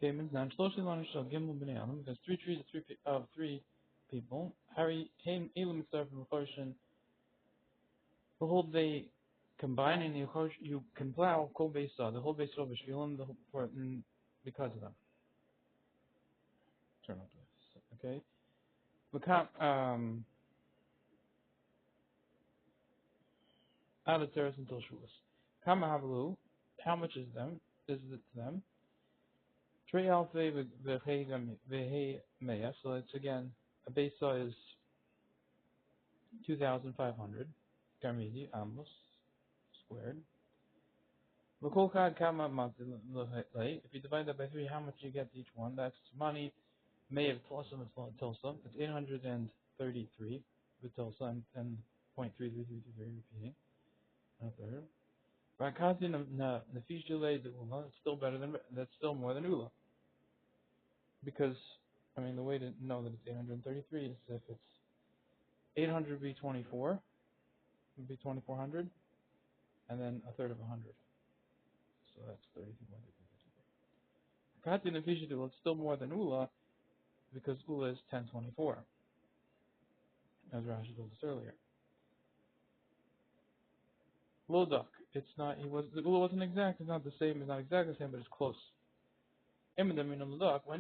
Cayman's now Shloshi Lanishal Gimel Bnei Adam, because 3 trees of 3 people. Harry came Elam Mitzvah from Choshen. Behold, they combine and you can plow Kol Beisa, the whole base of Shvilim, because of them. Turn up this. Okay? Out of terrace until Shulas. Kama Havalu, how much is it to them? Trey Alpha Vehe Meya, so it's again, a base is 2,500. Garmidi, Amos, squared. If you divide that by 3, how much you get each one? That's money. May of Tulsa, it's 833 with Tulsa and 0.3333 repeating. A third. Rakati Nafish delay the Ula, it's still better than that's still more than Ula. Because the way to know that it's 833 is if it's 800 would be 24, would be 2400, and then a third of 100. So that's 32. Rakati Nafish delay, it's still more than Ula, because Ula is 1024, as Rashi told us earlier. Lodak, it's not. The Ula wasn't exact. It's not the same. It's not exactly the same, but it's close. When do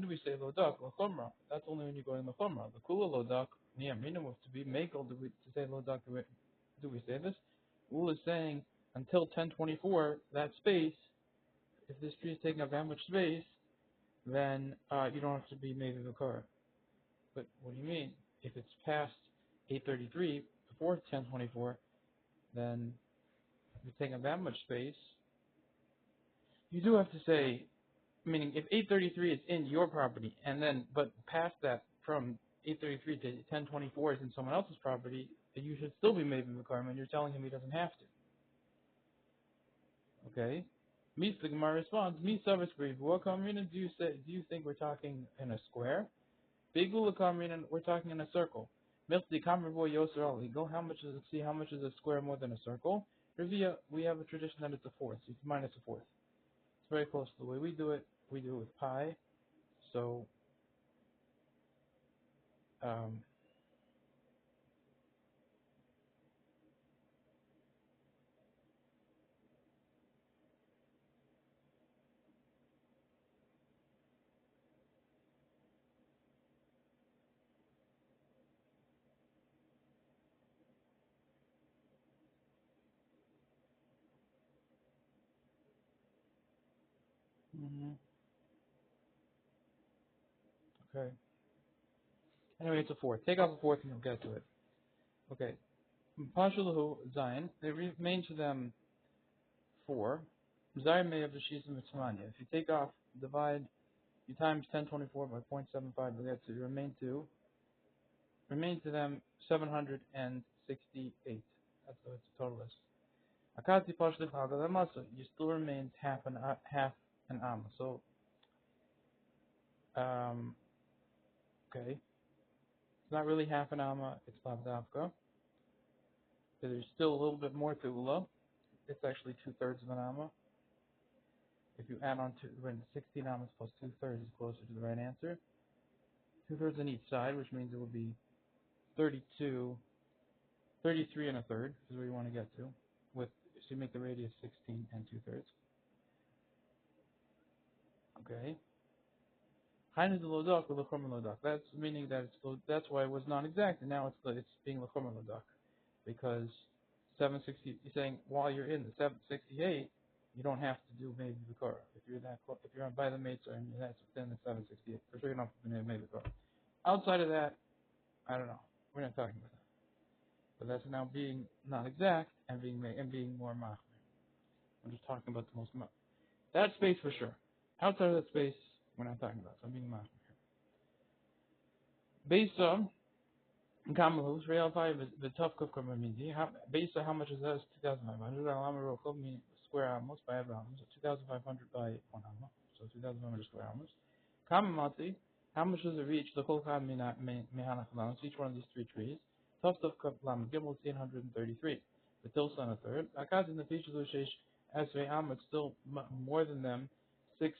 we say Lodak? L'chomra. That's only when you go in the Chomra. The Kula Lodak. Was to be Makel. To say Lodak? Do we say this? Ula is saying until 1024. That space. If this tree is taking up that much space, then you don't have to be made of the car. But what do you mean? If it's past 833 before 1024, then if you're taking up that much space, you do have to say, meaning if 833 is in your property, but past that from 833 to 1024 is in someone else's property, you should still be made in the car when you're telling him he doesn't have to. Okay? The Gemara responds, what kamrina do you think we're talking in a square? Big Lula kamrina, we're talking in a circle. Go how much is a square more than a circle? Revia, we have a tradition that it's a fourth, so you can minus a fourth. It's very close to the way we do it. We do it with pi. So, okay. Anyway, it's a fourth. Take off a fourth and you'll get to it. Okay. Pashalahu Zion, they remain to them 4. Zayin may have the Shizim Mitzmanya. If you divide, you times 1024 by 0.75, you'll get to remain to them 768. That's the total list. Akati Pashlik Hagadamasa, you still remain half an amma. So, okay. It's not really half an amma, it's Lavdavka. So there's still a little bit more to Ula. It's actually 2/3 of an amma. If you add on when 16 ammas plus 2/3 is closer to the right answer. 2/3 on each side, which means it will be 33 and a third is where you want to get to. So you make the radius 16 and 2/3. Okay. That's meaning that that's why it was non-exact, and now it's being l'chum lodak, because 760. You're saying while you're in the 768, you don't have to do maybe the car. If you're by the mates and that's within the 768, for sure you don't have to do maybe the car. Outside of that, I don't know. We're not talking about that. But that's now being not exact and being more machmir. I'm just talking about the most that space for sure. Outside of that space, we're not talking about. So I'm being machmir. Based on Kamalus, Real 5 is the tough cook community. Based on how much is that? 2,500. Square almost by Abraham. So 2,500 by 1 alma. So 2,500 square almost. Kamamati, how much does it reach? The whole Kam Mehanach, each one of these 3 trees. Tough cup lam gimel 833. The tilsa on a third. Akaz in the features of Shesh Esrei Am, it's still more than them. 6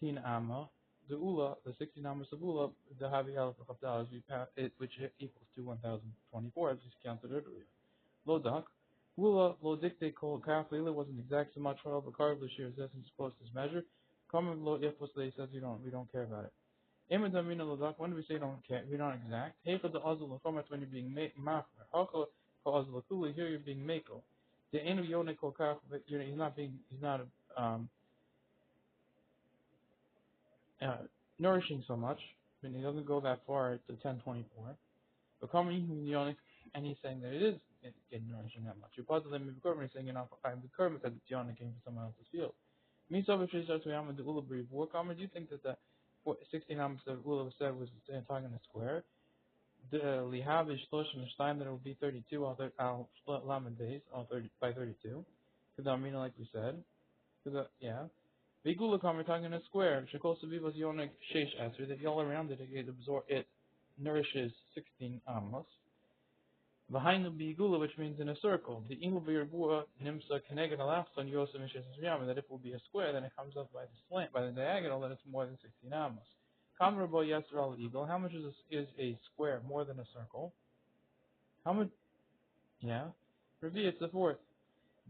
16 amma, the ula, the 16 ammas of ula, the havi alaf chavdal, which equals to 1024, as we counted earlier. Lo dak, ula lo dictate kol kaf lila wasn't exact so much for the card this year's essence close to measure. Common lo ifus they says we don't care about it. When do we say don't care? We don't exact. Hey for the azul when you're being mafra. Hako for azul kuli here you're being mako. The enu yone kol kaf, but he's not um uh, nourishing so much. I mean, he doesn't go that far to 1024. But coming yonic, and he's saying that it is nourishing that much. You're positive he's saying you're not because it's yonic came from someone else's field. Me so if starts to Yama the Ula brief. What comment do you think that the 16 Amos of Ula said was talking in a square? The Lihav is Shlosh and Stein that it will be 32. I'll split Lamed days by 32. Because I mean, like we said. Yeah. Vigula comment talking in a square. Shekos Vivas Yonik Shesh Esser that all around it nourishes 16 Amos. Behind the bigula, which means in a circle, the ingul b'yirbua nimsa keneged alafson yosem mishes that if it will be a square, then it comes up by the slant, by the diagonal, then it's more than 16 amos. Kamrabo yasser eagle. How much is a square more than a circle? How much? Yeah. Revi, it's the fourth.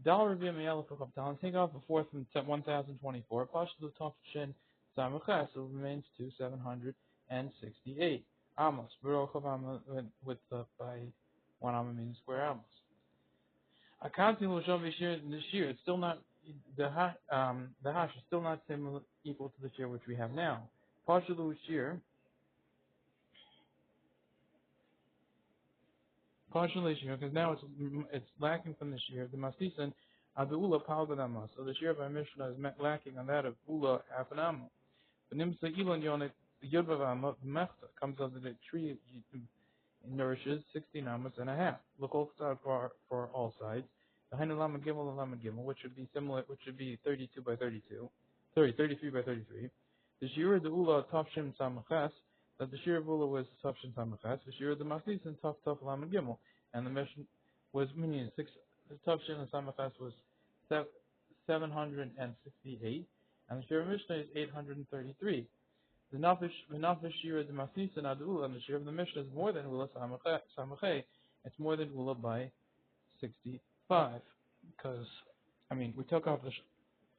Dal revi meyalef chaptalan. Take off the fourth from 1024. Pashtu tafshin samuchas. So it remains 768 amos. Baruch with the by 1 amma means square amos. Accounting will show this year. It's still not the hash is still not similar equal to the share which we have now. Partial share, because now it's lacking from this year. The masisan the ula palgadama. So the share of our Mishnah is lacking on that of ula half an amma. The nimsa ilan yonik the yudvavama mechta comes out of the tree. It nourishes 16 ammas and a half. Look also for all sides. The Hainulama Gimel and Lama Gimel, which would be similar, which would be 32 by 32, 33 by 33. The Shira the Ula Tafshim Samachas, that the Shira of Ula was Tafshim Samachas. The Shira the Masis and Taf Lama Gimel, and the mission was meaning the Tafshim and Samachas was 768, and the Shira Mishnah is 833. The Nafish Shira the Masis and Ula, and the Shira of the Mishnah is more than Ula Samachay. It's more than Ula by 65. Because, I mean, we took off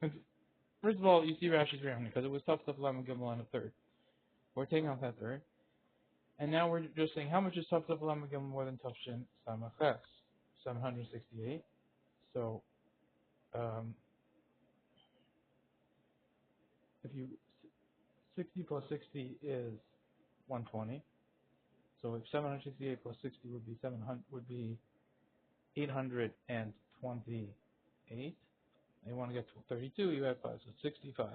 first of all, you see Rashi's rounding, because it was tough stuff Lam and Gimel on a third. We're taking off that third. And now we're just saying, how much is tough stuff Lam and Gimel more than tough Shin Samachas? 768. So, if you 60 plus 60 is 120. So if 768 plus 60 would be 828. You want to get to 32, you add 5, so 65.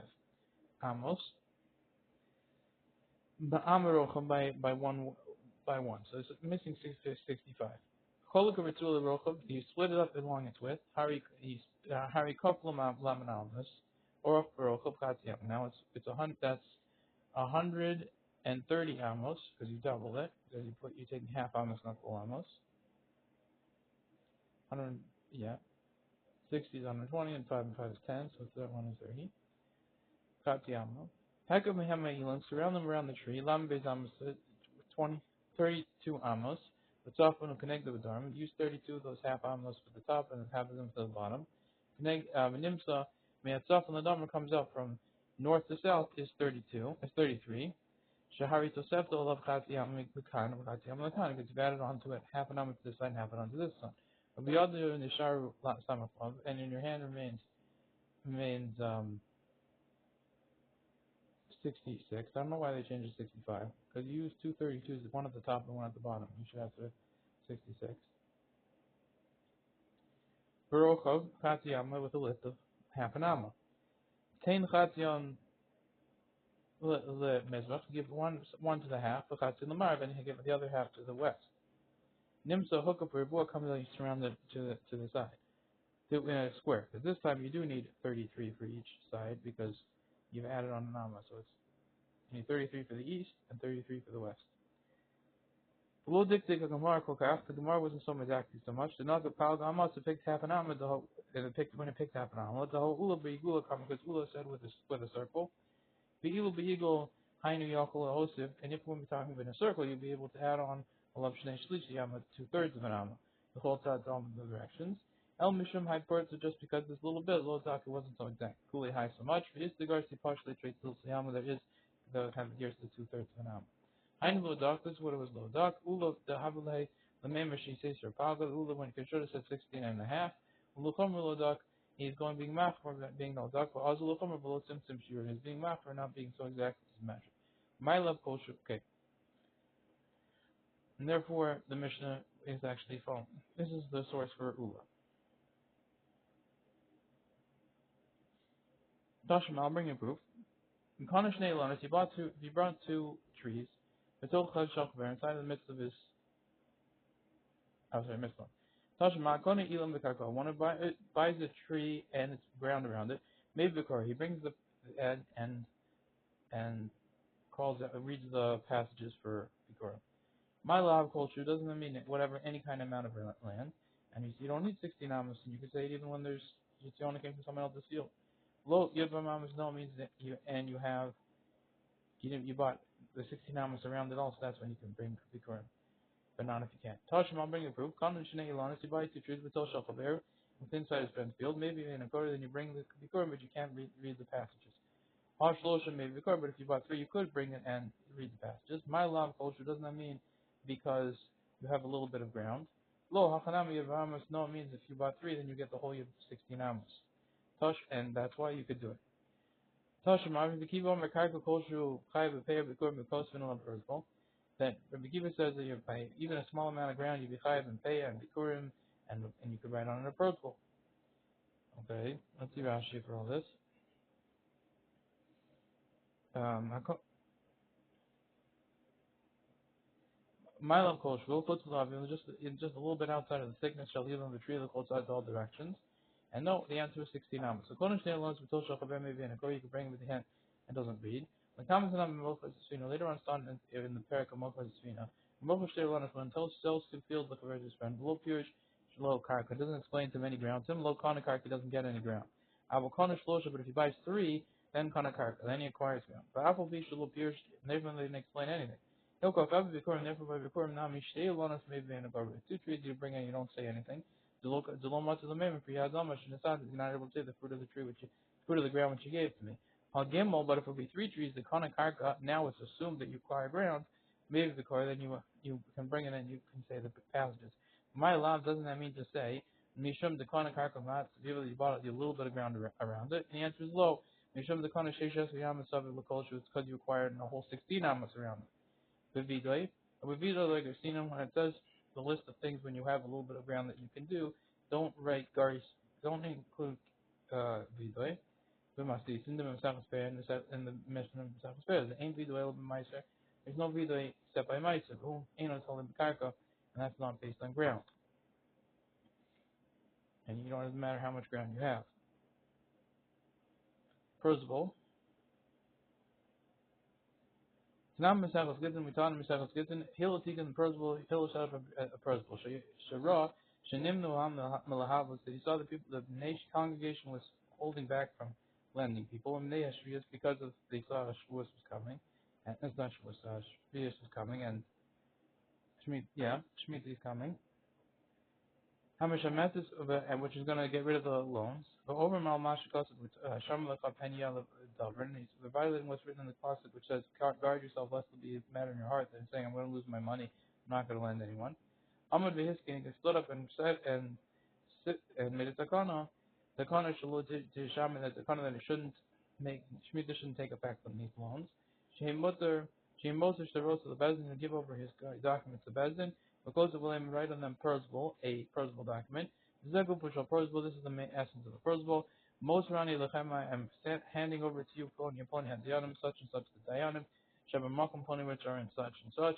Amos. Ba'amarocham by one. So it's missing 65. Cholika Ritzula Rocham, you split it up along its width. Hari Koplam Lamanalmas. Or Rocham Katyam. Now it's 100, that's 130 amos, because you double it, because you're taking half amos, not full amos. 100, yeah. 60 is 120, and 5 and 5 is 10, so it's that 130. Katyamo. Hekam Mehema Elam, surround them around the tree. Lam Bez Amos, 32 amos. The top one will connect the Dharma. Use 32 of those half amos for the top and half of them for the bottom. Connect Nimsa, Meatzaf, and the Dharma comes up from north to south is 33. Shahari Tosefta Olav Katyam Mikhan, Katyam Lakan, because you've added onto it half an amma to this side and half it onto this side. The other in the Sharu Samaflav, and in your hand remains 66. I don't know why they changed it to 65. Because you use 232s, one at the top and one at the bottom. You should have to 66. Barochov, Chatziyama with a list of half an amma. Tain Chatzion le Mezrach, give one to the half, Chatzion Lamar, and you give the other half to the west. Nimsa hook up your board comes out, you surround it to the side. In a square. Because this time you do need 33 for each side because you've added on an amma. So you need 33 for the east and 33 for the west. Below dictate a Gemara Kokaf, the Gemara wasn't so exactly so much. The Naga Pal Gamma to pick half an amma, when it picked half an amma, the whole Ula Begula come because Ula said with a circle. Be'ilu be'igal hainu yakol osif, and if when we're talking about in a circle, you'll be able to add on a love shnei shlishi yama 2/3 of an amma. The whole tzad all in the directions. El mishum hyperts are just because this little bit, lo zaka wasn't so exact. Kuli high so much. For istigar, partially traits little yama, there is the have here's the 2/3 of an amma. Hainu lo dak, this is what it was lo dak. Ulo the havilei, the member she says her paga, Ulo when Kishura said 16.5. Uluchom lo dak. He's going being maf for being no duck, but also look below symptoms sure he's being maf for not being so exact as measured. My love kosher, okay. And therefore the Mishnah is actually following. This is the source for Ula. Tashim, I'll bring you proof. In Kanish Neilanis, he brought two trees. Betul Chad Shakber inside the midst of his missed one. Tashim Ma'akone Ilam Vikarko. One buys a tree and it's ground around it. Maybe Vikar, he brings the and calls reads the passages for Bikurim. My law culture doesn't mean whatever any kind of amount of land, and you don't need 16 amos, and you can say it even when there's you only came from someone else's field. Lo yudvam amos no means that you have you bought the 16 amos around it all, so that's when you can bring Bikurim, but not if you can't. Tashim, I'll bring a proof. Kanan shnei ilanis, you buy two trees with tel shachavir within inside his friend's field. Maybe in a quarter, then you bring the Bikurim, but you can't read the passages. Hashlosha may be but if you bought three, you could bring it and read the passages. My law culture does not mean because you have a little bit of ground. Lo hachanami yavamas, no, it means if you bought three, then you get the whole 16 amos. Tush, and that's why you could do it. Tush, the kiva mekarka culture chai b'pei b'kur b'kos v'nolam firstball. That Rabbi Kiva says that you pay even a small amount of ground, you be chayav and pay and bikurim, and you could write on it a protocol. Okay, let's see Rashi for all this. My love kol shvil just a little bit outside of the thickness shall leave on the tree that goes outside all directions. And no, the answer is 16 amos. So kodesh neil loans with toshal chaber maybe in a core you can bring it with the hand and doesn't read. When comments on Mochas Sfina later on started in the parak of Mochas Sfina, Mochas Shtei Lonas when tells sells to fields like a virgin friend, low purish low karka doesn't explain to many grounds. Him low kana karka doesn't get any ground. Avol kana shlosha, but if he buys three, then kana karka, then he acquires ground. But Apple Beach low purish, never they didn't explain anything. Hilko Fabi Bikurim, therefore by Bikurim Nami Shtei Lonas maybe in a garbage. Two trees you bring in, you don't say anything. The low much of the member for Yadamash and Asad is not able to say the fruit of the tree fruit of the ground which you gave to me. Gimel, but if it would be three trees, the kana karka, now it's assumed that you acquire ground, maybe the car, then you can bring it and you can say the passages. My lav doesn't that mean to say Mishum the kana karka mat, you bought a little bit of ground around it? And the answer is low. Mishum the kana sheshes yamas of the culture, it's because you acquired a whole 16 amas around it. Vividoi. Vividoi like I've seen them when it says the list of things when you have a little bit of ground that you can do, don't write garis, don't include vidoi. In the Mishnah of Mesach Spare, there ain't vidui b'maiser. There's no vidui except by maiser. Who ain't on told karka, and that's not based on ground. And you don't doesn't matter how much ground you have. First of all, it's not Mesach Gittin. We taught in Mesach Gittin. He'll take in the Persible. He'll set up a Persible. Shara Shenimnu Ham Melahav was that he saw the people, the nation congregation was holding back from lending people, and they Shvius because of they saw Shavuos was coming, and it's not Shavuos, Shvius was coming, and Shemitah is coming. Hamishametis, which is going to get rid of the loans. But over Malmashikos with Sharmalakha Penya Dalvin, he's violating what's written in the Pasuk, which says, guard yourself lest it be a matter in your heart that is saying, I'm going to lose my money, I'm not going to lend anyone. Amad Vehiskin stood up and said and made a takana. Takana shalot to Shaman that takana that it shouldn't make Shemitah shouldn't take effect on these loans. Sheim Moser Shtaros to the Bezdin and give over his documents to Bezdin. Because of William write on them a Persible document. Zegul Pushal Persible, this is the main essence of the Persible. Most Rani Lechema, I'm handing over to you Poni had Dayanim, such and such the Dayanim, Shabamakum Poni which are in such and such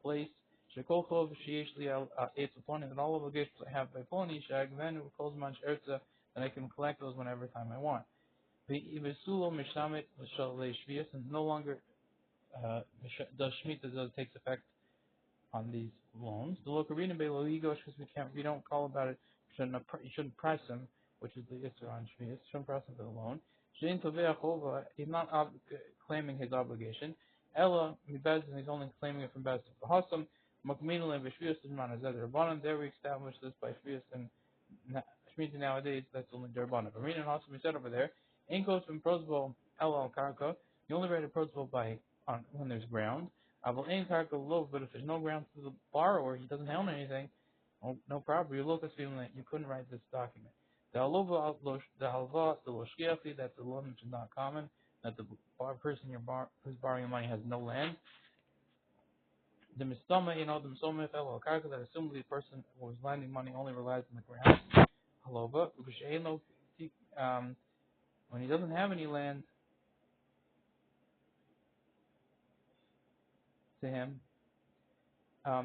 place. Shekolchov Shieshli Eitz Poni, and all obligations I have by Poni, Shagvenu Kozman Sherza, and I can collect those whenever time I want. The Ivesulo Mishamit Shalei Shvius, and no longer does Shemitah takes effect on these loans. The lokarina beloigosh because we don't call about it. You shouldn't press him, which is the issue on shvius. Shouldn't press him for the loan. Shein Tovei Chova, he's not claiming his obligation. Ella Mibezin, he's only claiming it from Bezin. Hasam Makminul and Vishvius Man Azad Rabbanan. There we established this by Shvius and Shmita nowadays. That's only Derbanan. But Renan Hasam, we said over there. Inkos from Prosbo Ella Al Karka. You only write a Prosbo by on when there's ground. Aval Ein Karka Lov. But if there's no ground to the borrower, he doesn't own anything. No problem. You look at feeling that you couldn't write this document. The halva, the loshkiachi, that's a loan which is not common, that the person who's borrowing your money has no land. The mistama, the mistama fellow karka, that assumably the person who is lending money only relies on the ground. Halova, when he doesn't have any land to him,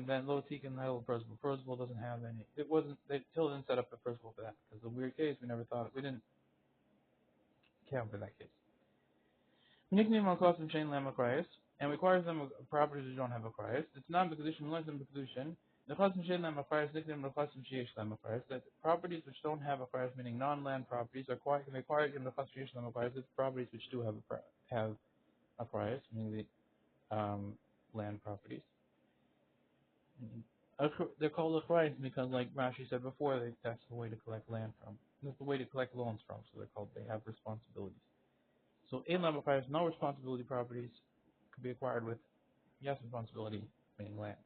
then lo tikin helo principal. Principal doesn't have any. It wasn't. They still didn't set up a principal for that because the weird case we never thought we didn't count for that case. Nickname on cost and chain lam acquires, and requires them properties which don't have acquires. It's not because less than because the cost and chain lam acquires nickname the cost and sheesh lam acquires. That properties which don't have acquires, meaning non-land properties, are acquired in the cost and sheesh lam acquires. It's properties which do have acquires, meaning the land properties. They're called acquires because, like Rashi said before, that's the way to collect land from. That's the way to collect loans from. So they have responsibilities. So inland requires no responsibility properties could be acquired with yes responsibility, meaning land.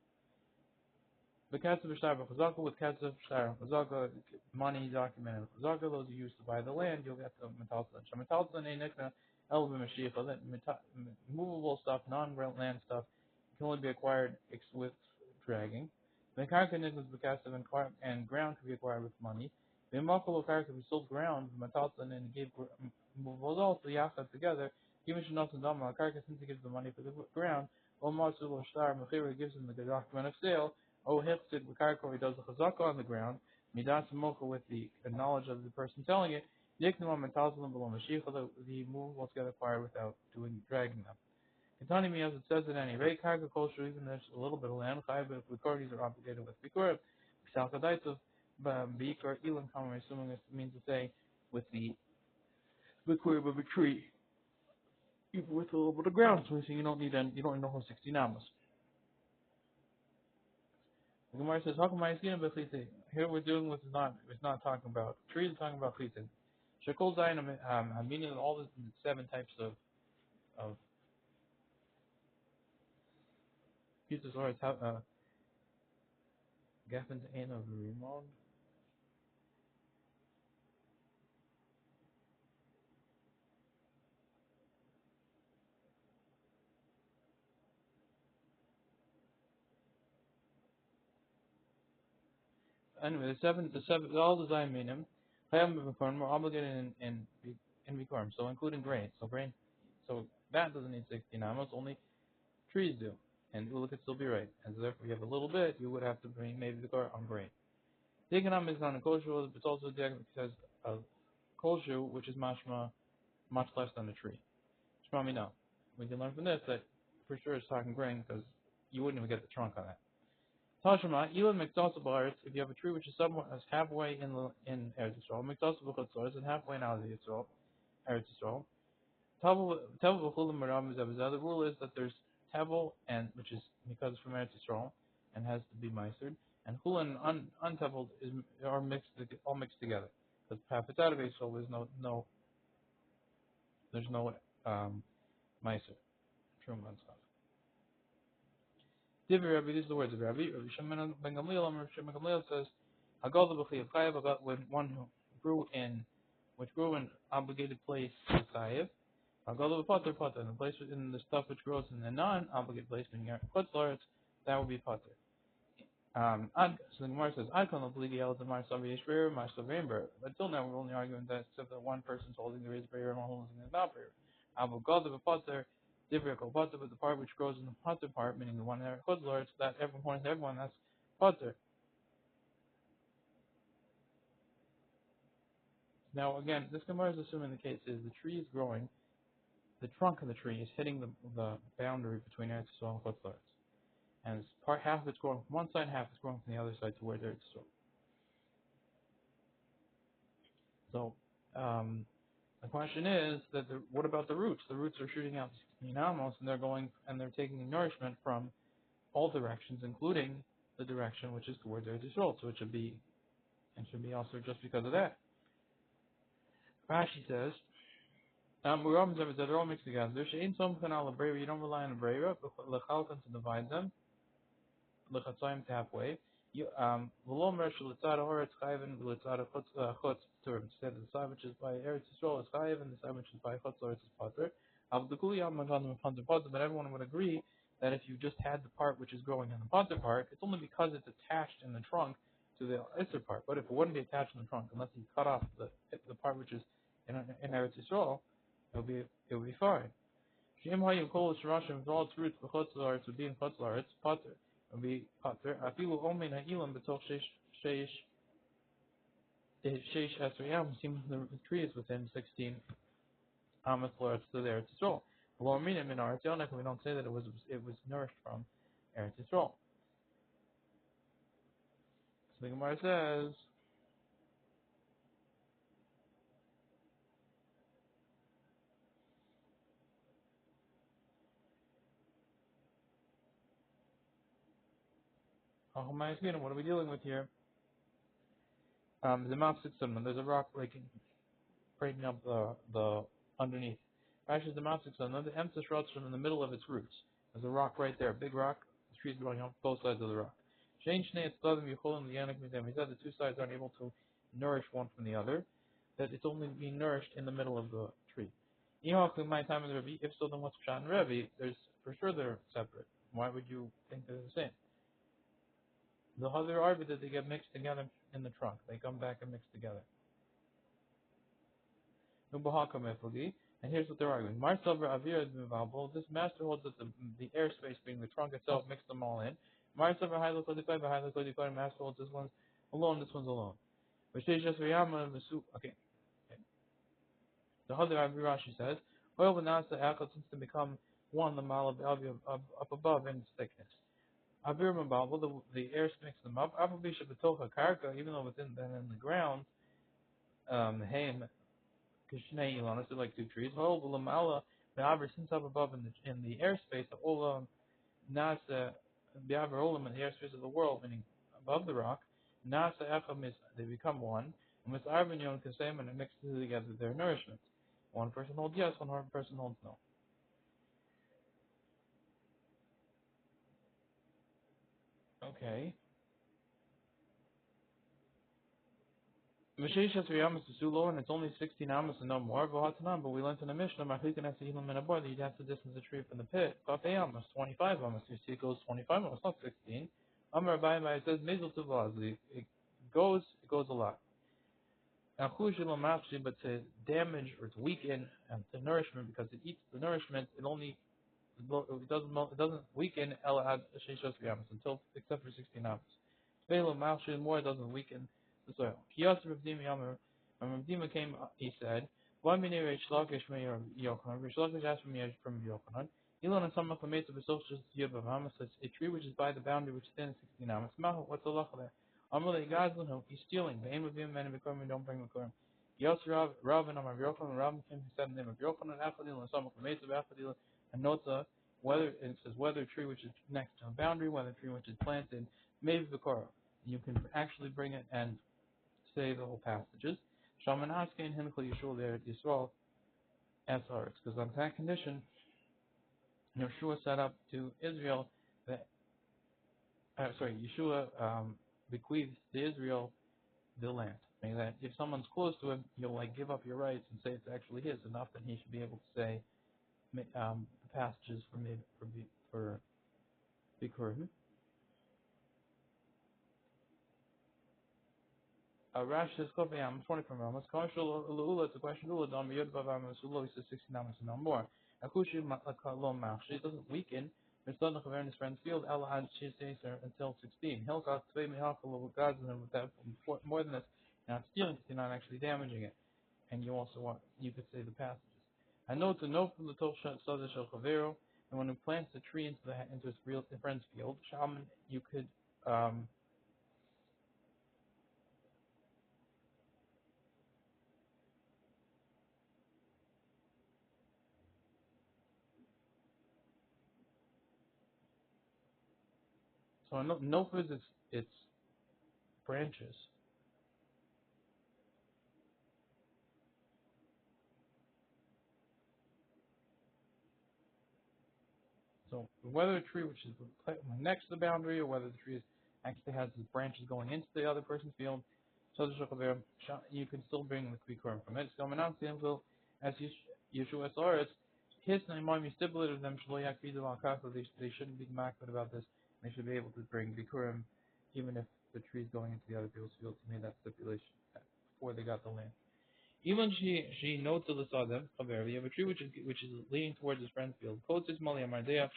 The Ketzav Shtar Chazaka with Ketzav Shtar Chazaka, money documented Chazaka, those are used to buy the land, you'll get the metalzan. Metalzan a nikna elba mashiach, that movable stuff, non-land stuff, can only be acquired with dragging. The karka niknas beketzav and ground can be acquired with money. The makalo karka, we sold ground, metalzan and gave movables also yachad together. Even shenosan dama karka, since he gives the money for the ground, or masul shtar mechira gives him the document of sale. Oh, Hifsid Bakarko, he does the chazaka on the ground, Midas Mocha with the knowledge of the person telling it, Yiknam and Talzalim below Mashiach, the movables get acquired without dragging them. Katani as it says in any rate, Karka culture, even there's a little bit of land, but if Bikuris are obligated with Bikurim, Salkadaitov, Bikar, Elam Kamar, assuming it means to say, with the Bikurim of a tree, even with a little bit of ground, so you don't need a whole 60 namas. The Gemara says, "How come I see Here we're doing what's it's not talking about trees. It's talking about chitin. Shekol zayin, meaning all the 7 types of pieces. Or it's Gaffins and of Rimon. Anyway, the seven, all the zayin meaning. We're obligated in Bikurim, so including grain. So that doesn't need 60 namas. Only trees do, and Ula could still be right. And so therefore, you have a little bit. You would have to bring maybe the car on grain. The economic is not a kosher, but it's also because of kosher, which is mashma much less than a tree. Shmami no. We can learn from this that for sure it's talking grain because you wouldn't even get the trunk on that. Tashma, Elam Miktasabars, if you have a tree which is somewhat as halfway in Eretz Yisrael, Miktasabars and halfway in out of Eretz Yisrael. Tevel v'chulim maram is the rule is that there's tevel and which is because it's from Eretz Yisrael and has to be meistered, and chul and unteveled are all mixed together. Because half it's out of Yisrael, there's no meister, truma and stuff. Divi Rabbi, these are the words of Rabbi. Rabbi Shimon ben Gamliel, Rabbi Shimon ben Gamliel says, "Hagol b'chiyuv chayav," when one who grew in obligated place is chayav. Hagol b'poter poter, the place in the stuff which grows in the non-obligated place, meaning chutzlaretz, that will be poter. So the Gemara says, "I can't believe the elders of my Savi Yishber, my Savimber." But until now, we're only arguing that except that one person's holding the raised prayer and one holding the not prayer. Hagol b'poter. Different potter, but the part which grows in the potter part, meaning the one that chutzlaretz, that everyone, that's potter. Now again, this Gemara is assuming the case is the tree is growing, the trunk of the tree is hitting the boundary between Eretz Yisrael and chutzlaretz, and half of it's growing from one side, half is growing from the other side towards Eretz Yisrael. So The question is that what about the roots? The roots are shooting out 16 amos, and they're taking nourishment from all directions, including the direction which is towards Eretz Yisrael. So it should be also just because of that. Rashi says, we're all they're all mixed together. You don't rely on a brera, but to divide them, to halfway. You V'lomer shelitzad haaretz chayven v'litzad chutz turim. Said the side which is by Eretz Yisrael is chayv, and the side which is by chutz Eretz is pater. But everyone would agree that if you just had the part which is growing in the pater part, it's only because it's attached in the trunk to the Isser part. But if it wouldn't be attached in the trunk, unless you cut off the part which is in Eretz Yisrael, it would be fine. Shem hayu kol shirashim with all its roots b'chutz la'aretz would be in chutz la'aretz pater. Would be pater. Afilu omein ha'ilam b'toch sheish esriyam. Seems the tree is within 16 amas la'aretz to the Eretz Yisrael. Lo minim in Eretz Yonek, we don't say that it was nourished from Eretz Yisrael. So the Gemara says. What are we dealing with here? The Mount Sitzim, there's a rock breaking up the underneath. Actually, the Mount Sitzim, the emphasis in the middle of its roots. There's a rock right there, a big rock. The tree's growing on both sides of the rock. He said the two sides aren't able to nourish one from the other. That it's only being nourished in the middle of the tree. If so, then what's Pshat and Rebbe? There's for sure they're separate. Why would you think they're the same? The other are that they get mixed together in the trunk. They come back and mix together. And here's what they're arguing. This master holds that the airspace being the trunk itself mixed them all in. Master holds this one's alone, this one's alone. Okay. The other Rashi says, oil v'nasa echad, since they become one, the mal up above in its thickness. Avir Mabal, the air mixes them up. Ababisha Batocha Karka, even though within then in the ground, Haim Kishnei Ilanas, they're like two trees. Hol Lamala, the Avir, since up above in the airspace, the Olam Nasa, the Avir Olam in the airspace of the world, meaning above the rock, Nasa Echam is, they become one, and with Arvin Yon Kasem, and it mixes together their nourishment. One person holds yes, one person holds no. Okay. And it's only 16 amas and no more. But we learned in the Mishnah that you'd have to distance the tree from the pit. 25 amas. You see, it goes 25 amas, not 16. It says it goes a lot. But to damage or to weaken the nourishment, because it eats the nourishment, it doesn't weaken until except for 16 amas. More, it doesn't weaken the soil. When Rav Dima came, he said, "Why me Reish Lakish me or Yochanan? Reish Lakish asked from me from Yochanan. Elon and some of the mates of the social Yibam Hamas says a tree which is by the boundary which is within 16 amas. What's the law there? Amalei Gazlan, he's stealing. The aim of him and Bikurim, don't bring Bikurim. Yos Rav and Amar Yochanan, Rav came to said the name of Yochanan, Achadil and some of the mates of Achadil, and Nota, whether it says whether a tree which is next to a boundary, whether a tree which is planted, maybe Bikora. You can actually bring it and say the whole passages. Shaman Haskein Hinkle Yeshua there Yisrael as ours. Because on that condition, Yeshua set up to Israel that Yeshua bequeaths to Israel the land. Meaning that if someone's close to him, you'll give up your rights and say it's actually his, enough that he should be able to say the passages for Bikurim. Rash says, I'm 24 moments. It's a question. He says 16 moments and no more. It doesn't weaken. It's not in his friend's field. Until 16. More than this, you're not stealing because you're not actually damaging it. And you also you could say the passages. I know to know from the Tosha Sada Shel Chavero, and when he plants the tree into his friend's field, Shaman, you could So no is its branches. So whether a tree which is next to the boundary or whether the tree actually has its branches going into the other person's field, so you can still bring the Kvikurim from it. So Menam as Yeshua Soros, his Naimami stipulated with them they shouldn't be makbid about this. They should be able to bring Bikurim even if the tree is going into the other people's fields. He made that stipulation before they got the land. Even she notes the sadem chaver. You have a tree which is leaning towards his friend's field. Quotes his mali amardea,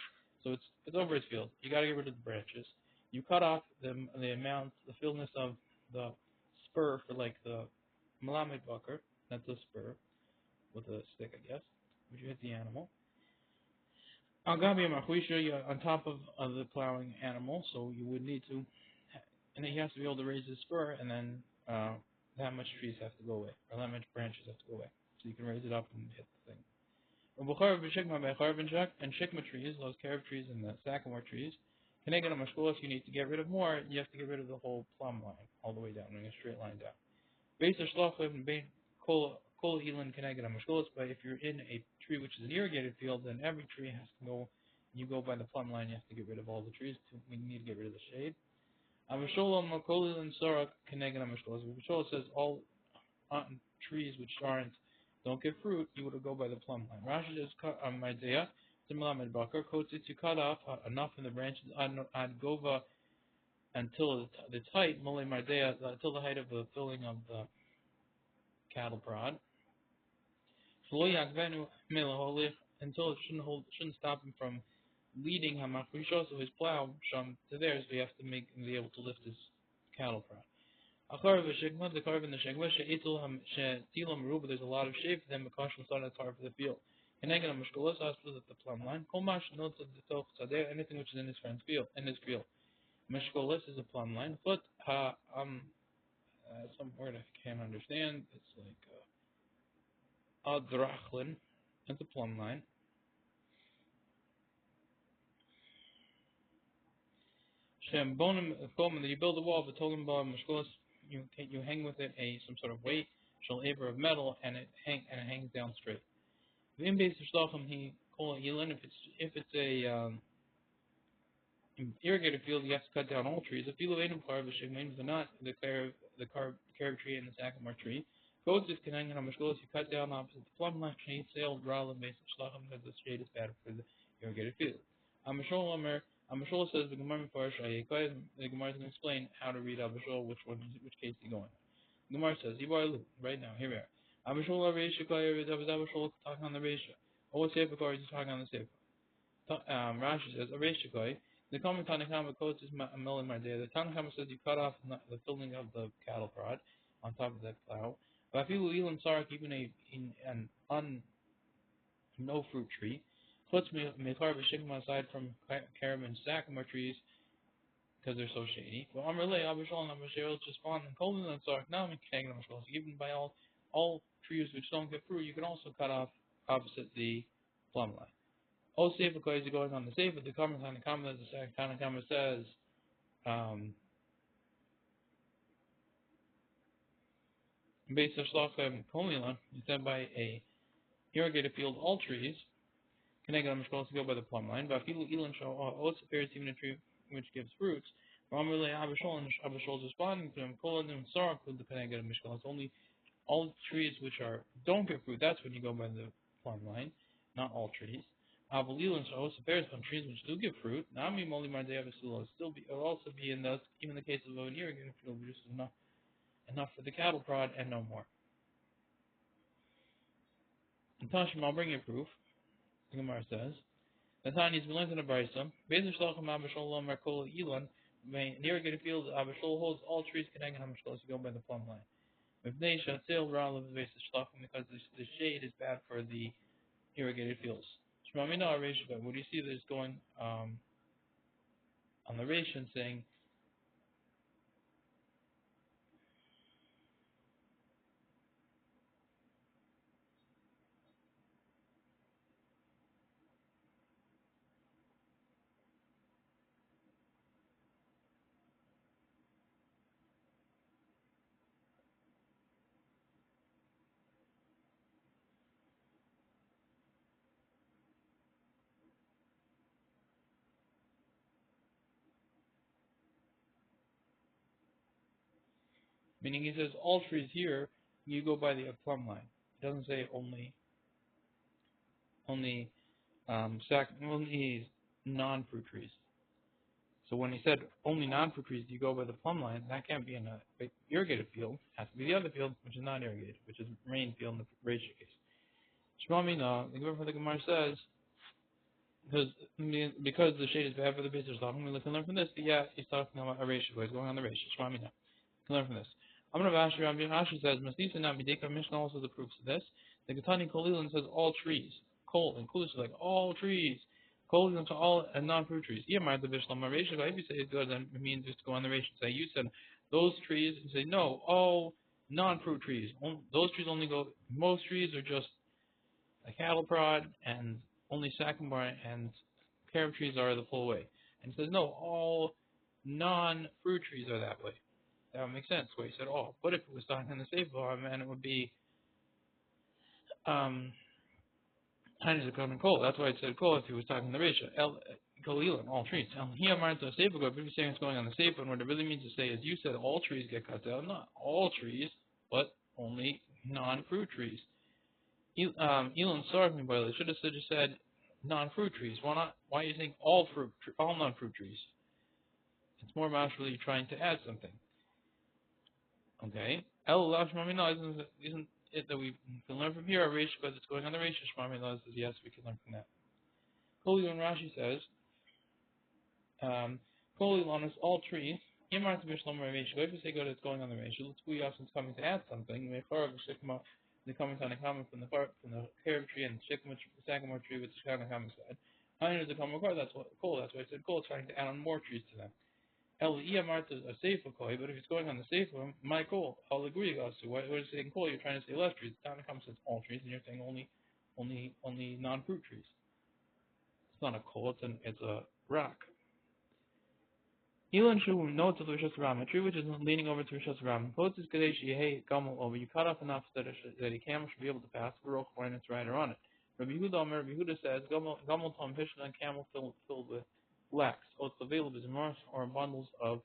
so it's over his field. You got to get rid of the branches. You cut off the amount, the fillness of the spur for like the malamed bucker. That's a spur with a stick, I guess. Which you hit the animal. Agabi machuisha on top of the plowing animal, so you would need to, and then he has to be able to raise his spur, and then that much trees have to go away, or that much branches have to go away, so you can raise it up and hit the thing. And shikma trees, those carob trees and the sycamore trees, if you need to get rid of more, you have to get rid of the whole plumb line, all the way down, in a straight line down. But if you're in a tree which is an irrigated field, then every tree has to go. You go by the plumb line. You have to get rid of all the trees. We need to get rid of the shade. Avishol says all trees which don't give fruit. You would go by the plumb line. Rashi says Maidea Zimlamed Bakar quotes it to cut off enough in the branches ad gova until its height, Mole Maidea, until the height of the filling of the cattle prod. Until it shouldn't stop him from leading Hamachrisho, so his plow to there, so he has to be able to lift his cattle prod. The carve in the shegma, there's a lot of shade for them because it's hard for the field. Keneged Mashkolos also at the plumb line. Komash notes of the Toch Sadeh, anything which is in his friend's field, Mashkolos is a plumb line. But some word I can't understand. It's like Adrachlin. It's a plumb line. Shem bonim that you build a wall, but told him about Mashkolos, you hang with it some sort of weight, shall aver of metal, and it hangs down straight. The base of shlachim he call it yilin. If it's a irrigated field, you have to cut down all trees. If you live in carb but not the carob tree and the sycamore tree, goes is connecting on Mashkolos, you cut down opposite the plumb line, shade sailed rather than base of shlachim because the shade is bad for the irrigated field. Amashol says the Gemara Mefarish Ayekoi. The Gemara is going to explain how to read Abashol, which case he's going. The Gemara says, right now, here we are. Abashol Reishikoi, Abashol talking on the Reisha. Or what Sefer is talking on the Sefer. Rashi says, Reishikoi. The common Tanakama quotes is Melin Mardea. The Tanakama says you cut off the filling of the cattle prod on top of that plow. But if you Elam Sarak, even an no fruit tree, puts mechar b'shigma aside from carob and sycamore trees because they're so shady. But Amrle Abishol and Abishol just spawn and Kolin and Sark now even by all trees which don't get fruit, you can also cut off opposite the plumb line. All Sefer is going on the Sefer, the comment on the comment as the Tanakama says, based on Shlachim Kolin, you said by a irrigated field, all trees. Keneged Mishkolos to go by the plumb line. But Afilu Elon Shal also appears even a tree which gives fruits. Ramrele Abishol and Abishol is responding to him. Koladim Sarak with the Keneged Mishkolos. Only all trees which don't give fruit. That's when you go by the plumb line, not all trees. Avalil and Shal also appears on trees which do give fruit. Nami Moli Mardei Avisulo will also be in even the case of an irrigated field, which is enough for the cattle prod and no more. And Tashim, I'll bring you proof. The Gemara says, Natani's we learned in a brisa. Bezer shlachim abishol lomer kol ilan. An irrigated field, abishol holds all trees connecting hamishkol to go by the plumb line. Mipnei shatzil ra'alav bezer shlachim because the shade is bad for the irrigated fields. Shmamina areishba. What do you see that is going on the ration saying? Meaning he says all trees here, you go by the plumb line. It doesn't say only only non-fruit trees. So when he said only non-fruit trees, you go by the plumb line. That can't be in a irrigated field. It has to be the other field, which is not irrigated, which is rain field in the ratio case. Shema Mina, the Gemara says, because the shade is bad for the base, we can learn from this. Yeah, he's talking about a ratio. He's going on the ratio. Shema Mina. Can learn from this. I'm going to ask you. Ashi says, "Masisa na mideka." Mishnah also the proofs of this. The Gatani Kolilin says all trees, kol inclusive, like all trees, Kolilin to all and non-fruit trees. Yamar the Bishlam ratio. If you say it's good, then it means just to go on the ratio. Say you said those trees, and say no, all non-fruit trees. Those trees only go. Most trees are just a cattle prod, and only sycamore and carob trees are the full way. And he says no, all non-fruit trees are that way. That would make sense. Where he said all. But if it was talking in the safe law, man, it would be tiny as a coal. That's why it said coal if he was talking in the ratio. Kalilan, all trees. Here, Martha, a safe but if you're saying it's going on the safe, and what it really means to say is you said all trees get cut down. Not all trees, but only non-fruit trees. Elon sorry me, by the way. Should have just said non-fruit trees. Why not? Why are you saying all non-fruit trees? It's more about really trying to add something. Okay. Isn't it that we can learn from here a ratio because it's going on the ratio? Shmami says yes, we can learn from that. Koli and Rashi says, Koli is all trees. Imar to Bishlam ratio. If you say good, it's going on the ratio. Let's we often coming to add something. The coming on a comment from the carob tree and the sycamore tree, which is kind of common side. Is the common car. That's what coal. That's why I said coal. Trying to add on more trees to them. Martha is a safer koi, but if it's going on the safer, my coal, I'll agree with you. What is saying coal? You're trying to say less trees. Down comes says all trees, and you're saying only non-fruit trees. It's not a coal. It's a rock. Elon Shu notes of Rishas Ram, a tree which is leaning over to Rishas Ram. Posts Kadeshi hey Gamal over. You cut off enough that a camel should be able to pass the when it's rider on it. Rabbi Yehuda says Gamal Tom Fishna and camel filled with flax. So it's available as mars or bundles of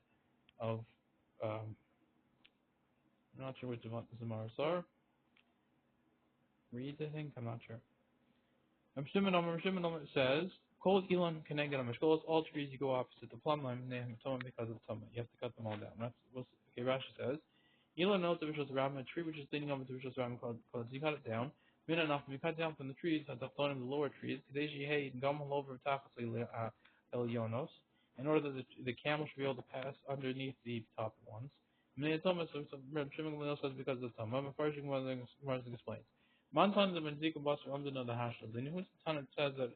I'm not sure which of the mars are. Reeds, I think. I'm not sure. Shimon says, Kol Elon Keneged Amishkolos, all trees you go opposite the plumb line, because of Tuma. You have to cut them all down. Okay, Rashi says, Elon knows the Rishos Ram, a tree which is leaning over to Rishos Ram called you cut it down. Min enough, we cut down from the trees, at the front of the lower trees, Kadeshi Hay, Gamal over Tachas El Yonos, in order that the camel should be able to pass underneath the top ones. Shimon says because of Tuma. First, Martin explains. Mantan the Nezika Basra under the Hashel. The Nehut Tanit says that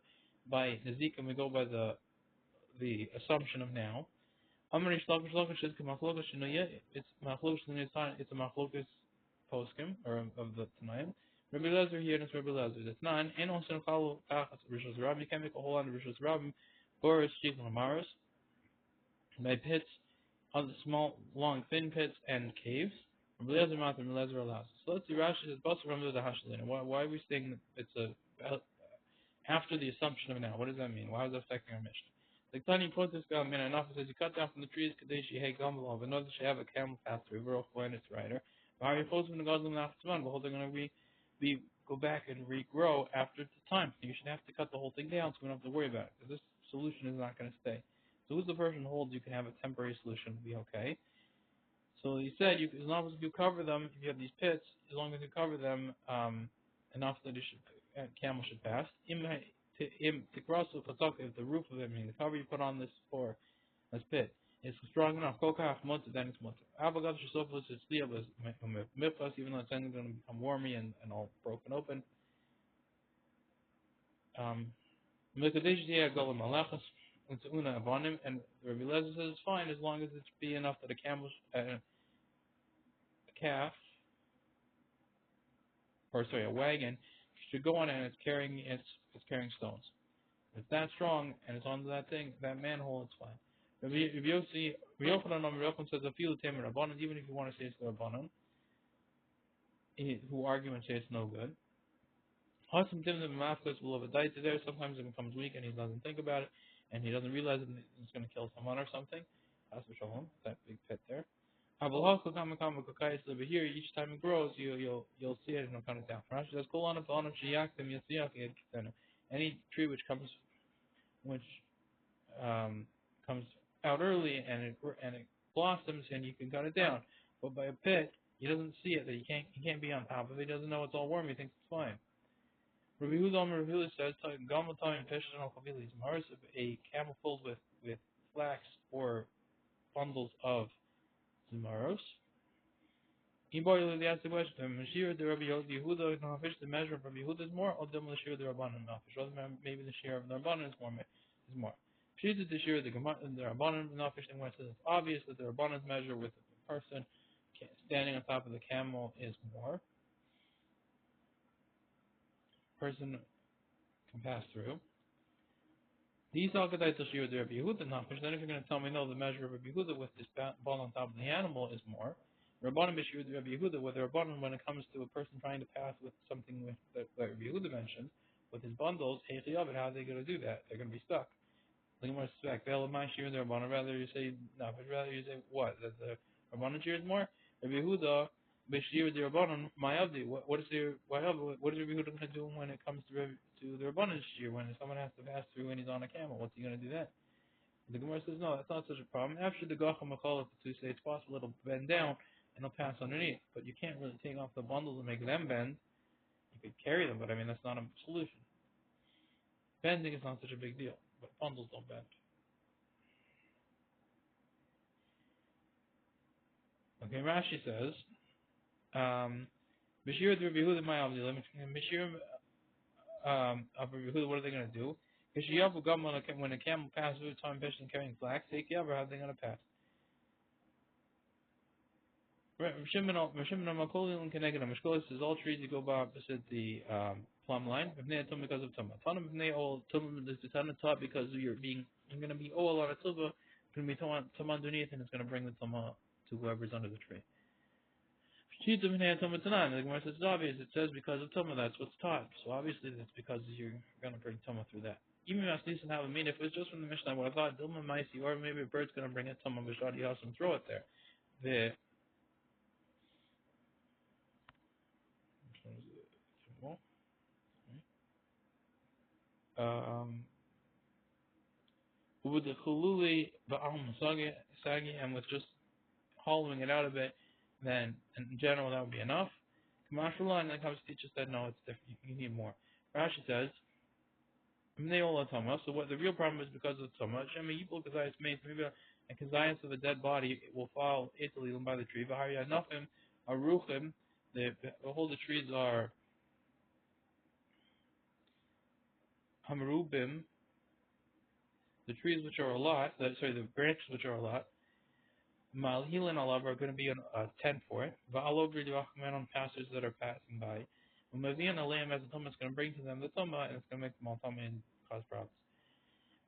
by Nezika we go by the assumption of now. Amri Shlokish is Machlokish Shinoya. It's Machlokish it's a Machlokish poskim or of the Tanaim. Rabbi Lezer here and it's Rabbi Lezer. It's 9. And also Chalo Tachas Rishos Rabbi. You can't make a whole lot of Rishos Rabbi. Or it's Shik Lamaris. By pits, other small, long, thin pits and caves. So let's see. Rashi says, why are we saying that it's after the assumption of now? What does that mean? Why is that affecting our mission? The Tani Protis Gamin enough says you cut down from the trees Kadeshi Hey Gamalov, in order to have a camel path through when it's rider. Why are you supposed to go to the whole thing going to go back and regrow after the time? You should have to cut the whole thing down so we don't have to worry about it. Because this solution is not going to stay. So who's the person who holds you can have a temporary solution to be okay? So he said, as long as you cover them, if you have these pits, as long as you cover them enough that camel should pass. If the roof of it, meaning the cover you put on this pit, is strong enough, then it's mutter. Even though it's going to become wormy and all broken open. And Rabbi Lezer says it's fine as long as it's be enough that a wagon should go on and it's carrying stones. If it's that strong and it's on that thing, that manhole, it's fine. Rabbi Yochanan says a few tamer rabbanon, even if you want to say it's the rabbanon, who argue and say it's no good. Will have a diet there. Sometimes it becomes weak and he doesn't think about it and he doesn't realize that it's going to kill someone or something. That's for Shalom, that big pit there. But here, each time it grows, you'll see it and it'll cut it down. Rashi says, any tree which comes out early and it blossoms and you can cut it down. But by a pit, he doesn't see it that he can't be on top of it. He doesn't know it's all warm. He thinks it's fine. Rabbi Huda says, a camel filled with flax or bundles of zemaros. He asked the question, Mashir the Rabbi Yehuda Nafish, the measure of Rabbi Yehuda is more, or Shir the Rabbanan Nafish? Or maybe the share of the Rabbanan is more. She did the share of the Rabbanan Nafish, and when it says it's obvious that the Rabbanan's measure with the person standing on top of the camel is more. Person can pass through. These all get to share the Rabbi Yehuda Nafish. Then if you're going to tell me no, the measure of Rabbi Yehuda with this ball on top of the animal is more. Rabbanan Bishur the Rabbi Yehuda, whether Rabbanan when it comes to a person trying to pass with something that Rabbi Yehuda mentioned, with his bundles, how are they going to do that? They're going to be stuck. Rather you say no, but rather you say what? That the Rabbanan shear is more? Rabbi Yehuda Bishur the Rabbanan Mayavdi. What is Rabbi Yehuda going to do when it comes to the Rabbanan shear, when someone has to pass through and he's on a camel? What's he going to do then? The Gemara says no, that's not such a problem. After the Gacha Machal, to say it's possible it'll bend down and it'll pass underneath, but you can't really take off the bundles and make them bend. You could carry them, but I mean that's not a solution. Bending is not such a big deal, but bundles don't bend. Okay, Rashi says, Bashir the Rabbi Yehuda Mayavdi, Bashir of Rabbi Yehuda, what are they going to do? When a camel passes through time fishing carrying flax, how are they going to pass? Shimon says all trees that go by opposite the plumb line. Because of Tumah. Tumah is the Tana taught because you're going to be a lot of Tumah, going to be Tumah underneath, and it's going to bring the Tumah to whoever's under the tree. The Gemara says it's obvious. It says because of Tumah, that's what's taught. So obviously that's because you're going to bring Tumah through that. Even if it was just from the Mishnah, what I thought Dilma Maisi, or maybe a bird's going to bring it Tumah Bishadi Yasam and throw it there. With the chululi sagi, and with just hollowing it out a bit, then in general that would be enough. Kamashullah, and then comes to teach us that no, it's different. You need more. Rashi says, so what the real problem is because of the Tumah. Maybe a kazayas of a dead body it will fall Italy by the tree. Nothing aruchim. All the trees are hamrubim. The trees which are a lot, the branches which are a lot, Malhil and Alav are going to be a tent for it. Va'alover Yachman on pastors that are passing by. Umavian Alayim as a Tumah is going to bring to them the Tumah and it's going to make them all Tumah and cause problems.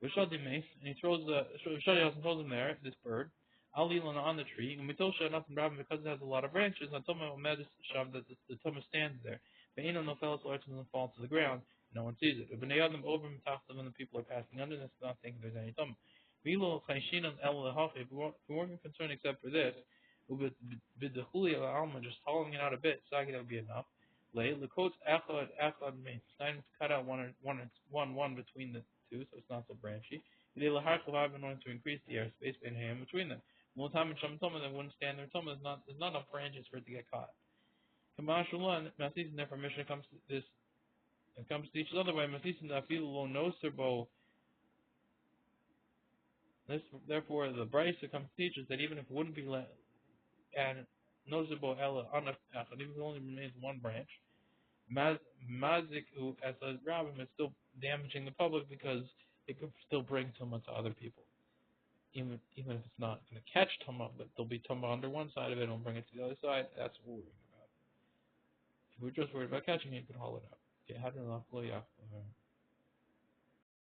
Vishadi Mace, and he throws him there, this bird. Alilan on the tree, and Mitosha nothing problem because it has a lot of branches, and Tumah Umed Shav that the Tumah stands there. Ve'ino no fellow large doesn't fall to the ground. No one sees it. But them over and top them, and the people are passing under this, not thinking there's any Tumah. If we weren't concerned except for this, just hollowing it out a bit, Sagi that would be enough. The quotes echad means cut out one between the two, so it's not so branchy. In order to increase the airspace between them. That wouldn't stand there. There's not enough branches for it to get caught. And therefore Mishnah comes to this. It comes to each other way. Therefore, the Brisa comes to teach us that even if it wouldn't be and nozebo ella even if it only remains one branch, maziku as a rabbim is still damaging the public because it could still bring tumah to other people. Even if it's not going to catch tumah, but there'll be tumah under one side of it and it'll bring it to the other side. That's what we're worrying about. If we're just worried about catching it, you can haul it out. Okay,